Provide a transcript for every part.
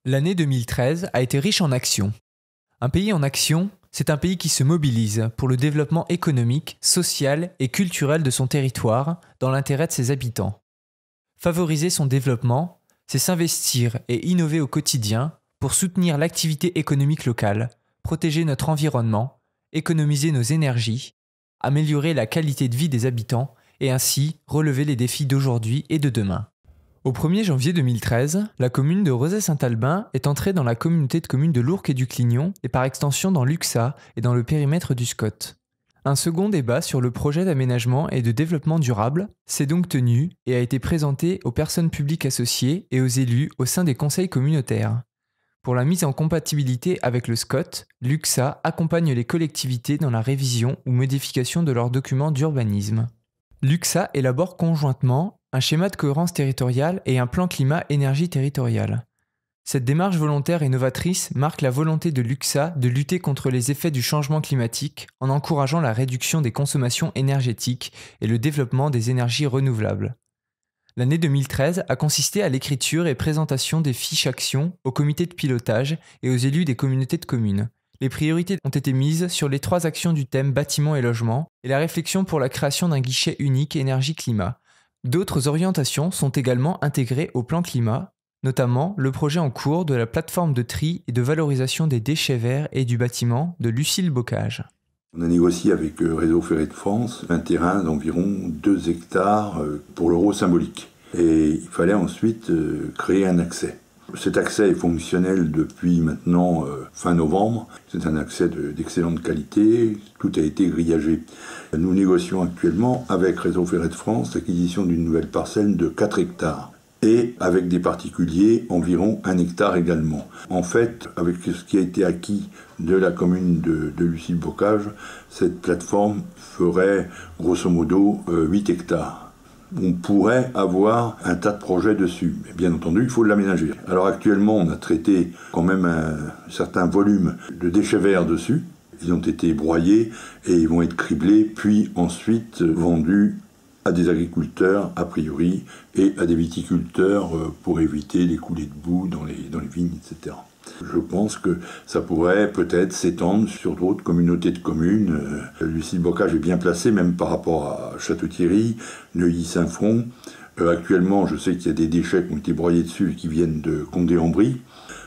L'année 2013 a été riche en actions. Un pays en action, c'est un pays qui se mobilise pour le développement économique, social et culturel de son territoire dans l'intérêt de ses habitants. Favoriser son développement, c'est s'investir et innover au quotidien pour soutenir l'activité économique locale, protéger notre environnement, économiser nos énergies, améliorer la qualité de vie des habitants et ainsi relever les défis d'aujourd'hui et de demain. Au 1er janvier 2013, la commune de Rezay-Saint-Albin est entrée dans la communauté de communes de l'Ourcq et du Clignon et par extension dans l'UXA et dans le périmètre du SCOT. Un second débat sur le projet d'aménagement et de développement durable s'est donc tenu et a été présenté aux personnes publiques associées et aux élus au sein des conseils communautaires. Pour la mise en compatibilité avec le SCOT, l'UXA accompagne les collectivités dans la révision ou modification de leurs documents d'urbanisme. L'UXA élabore conjointement un schéma de cohérence territoriale et un plan climat-énergie territorial. Cette démarche volontaire et novatrice marque la volonté de l'UXA de lutter contre les effets du changement climatique en encourageant la réduction des consommations énergétiques et le développement des énergies renouvelables. L'année 2013 a consisté à l'écriture et présentation des fiches actions aux comités de pilotage et aux élus des communautés de communes. Les priorités ont été mises sur les 3 actions du thème bâtiment et logement et la réflexion pour la création d'un guichet unique énergie-climat. D'autres orientations sont également intégrées au plan climat, notamment le projet en cours de la plateforme de tri et de valorisation des déchets verts et du bâtiment de Lucile Bocage. On a négocié avec Réseau Ferré de France un terrain d'environ 2 hectares pour l'euro symbolique. Et il fallait ensuite créer un accès. Cet accès est fonctionnel depuis maintenant fin novembre. C'est un accès d'excellente qualité, tout a été grillagé. Nous négocions actuellement avec Réseau Ferré de France l'acquisition d'une nouvelle parcelle de 4 hectares. Et avec des particuliers, environ 1 hectare également. En fait, avec ce qui a été acquis de la commune de Lucile-Bocage, cette plateforme ferait grosso modo 8 hectares. On pourrait avoir un tas de projets dessus, mais bien entendu, il faut l'aménager. Alors actuellement, on a traité quand même un certain volume de déchets verts dessus. Ils ont été broyés et ils vont être criblés, puis ensuite vendus à des agriculteurs, a priori, et à des viticulteurs pour éviter les coulées de boue dans les vignes, etc. Je pense que ça pourrait peut-être s'étendre sur d'autres communautés de communes. Lucile-Bocage est bien placé, même par rapport à Château-Thierry, Neuilly-Saint-Front. Actuellement, je sais qu'il y a des déchets qui ont été broyés dessus et qui viennent de Condé-en-Brie.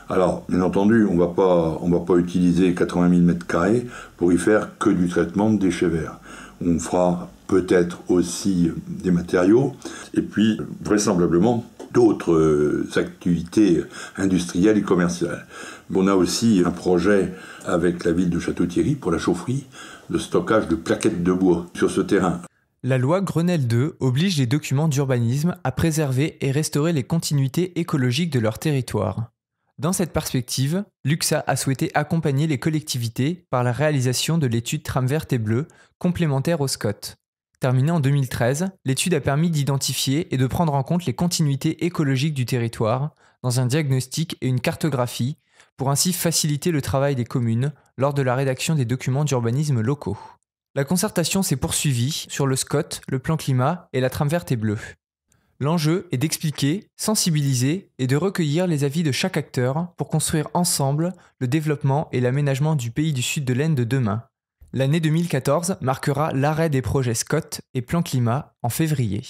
Alors, bien entendu, on va pas utiliser 80 000 m² pour y faire que du traitement de déchets verts. On fera peut-être aussi des matériaux, et puis vraisemblablement d'autres activités industrielles et commerciales. On a aussi un projet avec la ville de Château-Thierry pour la chaufferie de stockage de plaquettes de bois sur ce terrain. La loi Grenelle II oblige les documents d'urbanisme à préserver et restaurer les continuités écologiques de leur territoire. Dans cette perspective, l'UXA a souhaité accompagner les collectivités par la réalisation de l'étude Trame verte et bleue, complémentaire au SCOT. Terminée en 2013, l'étude a permis d'identifier et de prendre en compte les continuités écologiques du territoire dans un diagnostic et une cartographie pour ainsi faciliter le travail des communes lors de la rédaction des documents d'urbanisme locaux. La concertation s'est poursuivie sur le SCOT, le plan climat et la trame verte et bleue. L'enjeu est d'expliquer, sensibiliser et de recueillir les avis de chaque acteur pour construire ensemble le développement et l'aménagement du pays du Sud de l'Aisne de demain. L'année 2014 marquera l'arrêt des projets SCOT et Plan Climat en février.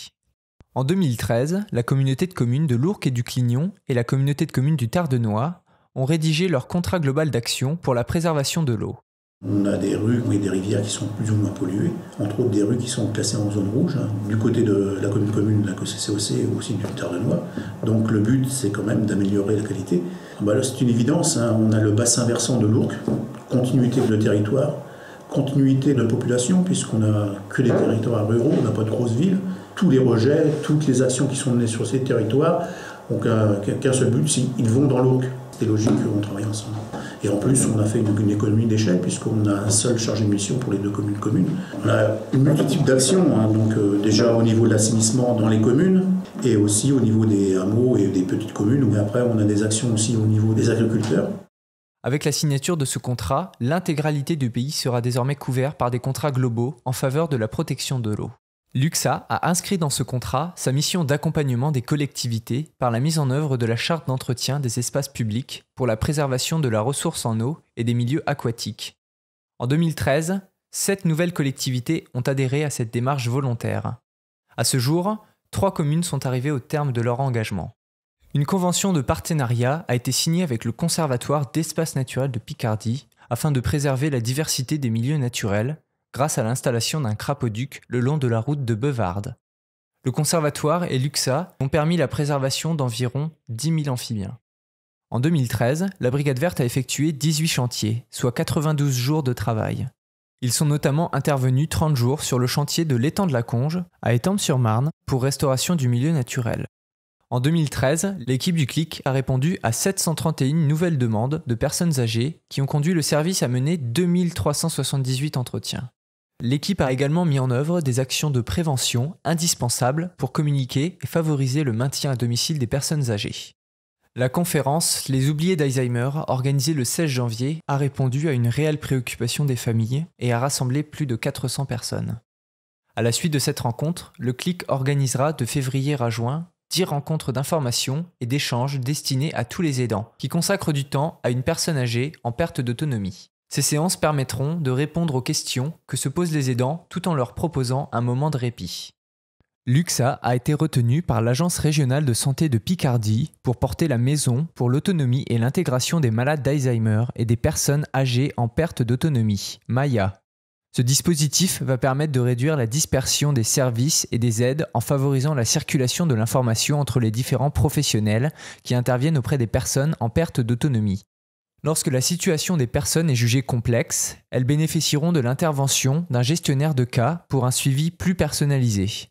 En 2013, la communauté de communes de l'Ourcq et du Clignon et la communauté de communes du Tardenois ont rédigé leur contrat global d'action pour la préservation de l'eau. On a des rues et des rivières qui sont plus ou moins polluées, entre autres des rues qui sont classées en zone rouge, du côté de la commune de la CCOC et aussi du Tardenois. Donc le but, c'est quand même d'améliorer la qualité. Là, c'est une évidence, on a le bassin versant de l'Ourcq, continuité de le territoire, continuité de la population, puisqu'on n'a que des territoires ruraux, on n'a pas de grosses villes. Tous les rejets, toutes les actions qui sont menées sur ces territoires ont qu'un seul but, c'est qu'ils vont dans l'Ourcq. C'est logique qu'on travaille ensemble. Et en plus, on a fait une économie d'échelle, puisqu'on a un seul chargé de mission pour les 2 communes. On a une multitude d'actions, donc déjà au niveau de l'assainissement dans les communes, et aussi au niveau des hameaux et des petites communes. Mais après, on a des actions aussi au niveau des agriculteurs. Avec la signature de ce contrat, l'intégralité du pays sera désormais couvert par des contrats globaux en faveur de la protection de l'eau. L'UXA a inscrit dans ce contrat sa mission d'accompagnement des collectivités par la mise en œuvre de la charte d'entretien des espaces publics pour la préservation de la ressource en eau et des milieux aquatiques. En 2013, 7 nouvelles collectivités ont adhéré à cette démarche volontaire. À ce jour, 3 communes sont arrivées au terme de leur engagement. Une convention de partenariat a été signée avec le Conservatoire d'espaces naturels de Picardie afin de préserver la diversité des milieux naturels grâce à l'installation d'un crapauduc le long de la route de Beuvarde. Le Conservatoire et l'UXA ont permis la préservation d'environ 10 000 amphibiens. En 2013, la Brigade Verte a effectué 18 chantiers, soit 92 jours de travail. Ils sont notamment intervenus 30 jours sur le chantier de l'étang de la Conge, à Étampes-sur-Marne, pour restauration du milieu naturel. En 2013, l'équipe du CLIC a répondu à 731 nouvelles demandes de personnes âgées qui ont conduit le service à mener 2378 entretiens. L'équipe a également mis en œuvre des actions de prévention indispensables pour communiquer et favoriser le maintien à domicile des personnes âgées. La conférence Les oubliés d'Alzheimer, organisée le 16 janvier, a répondu à une réelle préoccupation des familles et a rassemblé plus de 400 personnes. À la suite de cette rencontre, le CLIC organisera de février à juin 10 rencontres d'information et d'échanges destinées à tous les aidants, qui consacrent du temps à une personne âgée en perte d'autonomie. Ces séances permettront de répondre aux questions que se posent les aidants tout en leur proposant un moment de répit. L'UXA a été retenu par l'Agence régionale de santé de Picardie pour porter la maison pour l'autonomie et l'intégration des malades d'Alzheimer et des personnes âgées en perte d'autonomie, MAIA. Ce dispositif va permettre de réduire la dispersion des services et des aides en favorisant la circulation de l'information entre les différents professionnels qui interviennent auprès des personnes en perte d'autonomie. Lorsque la situation des personnes est jugée complexe, elles bénéficieront de l'intervention d'un gestionnaire de cas pour un suivi plus personnalisé.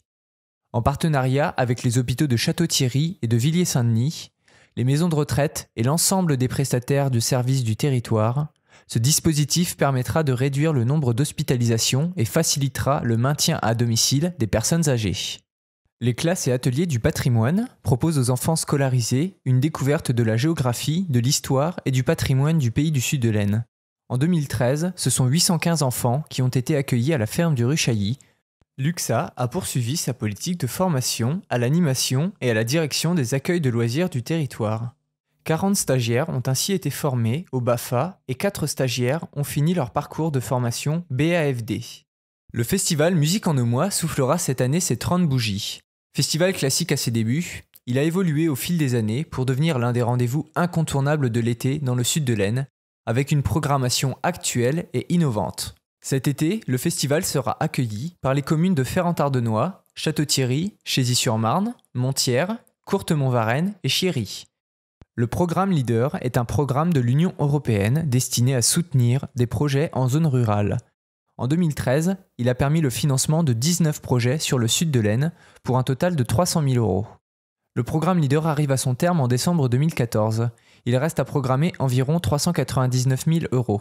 En partenariat avec les hôpitaux de Château-Thierry et de Villiers-Saint-Denis, les maisons de retraite et l'ensemble des prestataires du service du territoire, ce dispositif permettra de réduire le nombre d'hospitalisations et facilitera le maintien à domicile des personnes âgées. Les classes et ateliers du patrimoine proposent aux enfants scolarisés une découverte de la géographie, de l'histoire et du patrimoine du pays du Sud de l'Aisne. En 2013, ce sont 815 enfants qui ont été accueillis à la ferme du Ruchailly. L'UXA a poursuivi sa politique de formation à l'animation et à la direction des accueils de loisirs du territoire. 40 stagiaires ont ainsi été formés au BAFA et 4 stagiaires ont fini leur parcours de formation BAFD. Le festival Musique en Aumois soufflera cette année ses 30 bougies. Festival classique à ses débuts, il a évolué au fil des années pour devenir l'un des rendez-vous incontournables de l'été dans le sud de l'Aisne, avec une programmation actuelle et innovante. Cet été, le festival sera accueilli par les communes de Ferrand-Ardenois, Château-Thierry, Chézy-sur-Marne, Montières, Courtemont-Varennes et Chiéry. Le programme Leader est un programme de l'Union européenne destiné à soutenir des projets en zone rurale. En 2013, il a permis le financement de 19 projets sur le sud de l'Aisne pour un total de 300 000 €. Le programme Leader arrive à son terme en décembre 2014. Il reste à programmer environ 399 000 €.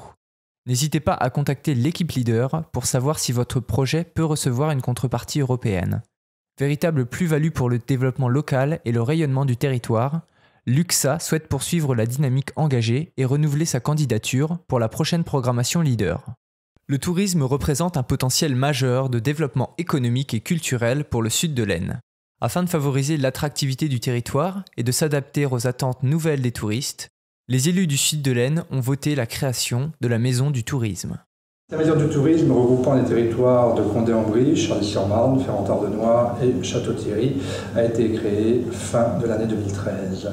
N'hésitez pas à contacter l'équipe Leader pour savoir si votre projet peut recevoir une contrepartie européenne. Véritable plus-value pour le développement local et le rayonnement du territoire, l'UXA souhaite poursuivre la dynamique engagée et renouveler sa candidature pour la prochaine programmation Leader. Le tourisme représente un potentiel majeur de développement économique et culturel pour le sud de l'Aisne. Afin de favoriser l'attractivité du territoire et de s'adapter aux attentes nouvelles des touristes, les élus du sud de l'Aisne ont voté la création de la Maison du Tourisme. La Maison du Tourisme, regroupant les territoires de Condé-en-Brie, Charly-sur-Marne, Ferrand-Ardenois et Château-Thierry, a été créée fin de l'année 2013.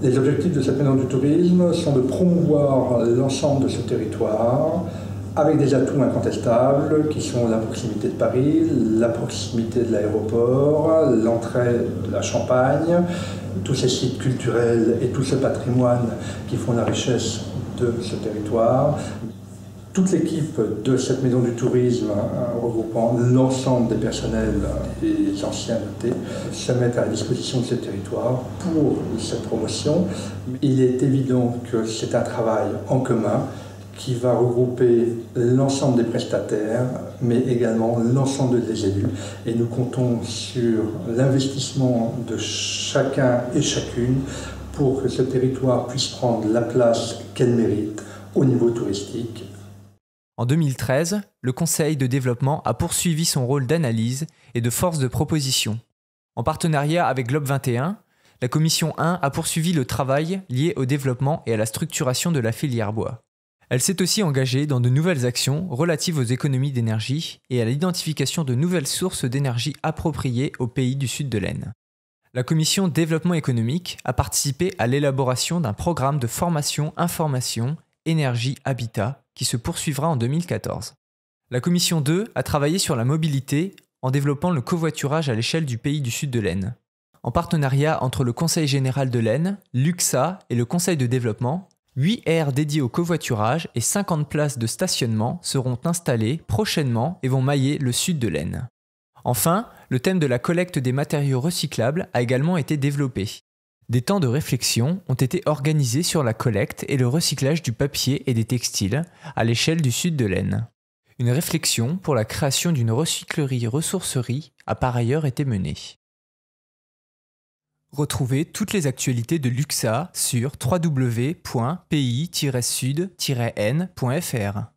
Les objectifs de cette Maison du Tourisme sont de promouvoir l'ensemble de ce territoire, avec des atouts incontestables qui sont la proximité de Paris, la proximité de l'aéroport, l'entrée de la Champagne, tous ces sites culturels et tout ce patrimoine qui font la richesse de ce territoire. Toute l'équipe de cette Maison du Tourisme, regroupant l'ensemble des personnels et des anciennetés, se mettent à la disposition de ce territoire pour cette promotion. Il est évident que c'est un travail en commun qui va regrouper l'ensemble des prestataires, mais également l'ensemble des élus. Et nous comptons sur l'investissement de chacun et chacune pour que ce territoire puisse prendre la place qu'elle mérite au niveau touristique. En 2013, le Conseil de développement a poursuivi son rôle d'analyse et de force de proposition. En partenariat avec Globe 21, la Commission 1 a poursuivi le travail lié au développement et à la structuration de la filière bois. Elle s'est aussi engagée dans de nouvelles actions relatives aux économies d'énergie et à l'identification de nouvelles sources d'énergie appropriées aux pays du sud de l'Aisne. La Commission Développement économique a participé à l'élaboration d'un programme de formation, information, énergie, habitat qui se poursuivra en 2014. La Commission 2 a travaillé sur la mobilité en développant le covoiturage à l'échelle du pays du sud de l'Aisne. En partenariat entre le Conseil général de l'Aisne, l'UXA et le Conseil de développement, 8 aires dédiées au covoiturage et 50 places de stationnement seront installées prochainement et vont mailler le sud de l'Aisne. Enfin, le thème de la collecte des matériaux recyclables a également été développé. Des temps de réflexion ont été organisés sur la collecte et le recyclage du papier et des textiles à l'échelle du sud de l'Aisne. Une réflexion pour la création d'une recyclerie-ressourcerie a par ailleurs été menée. Retrouvez toutes les actualités de l'UXA sur www.pi-sud-n.fr.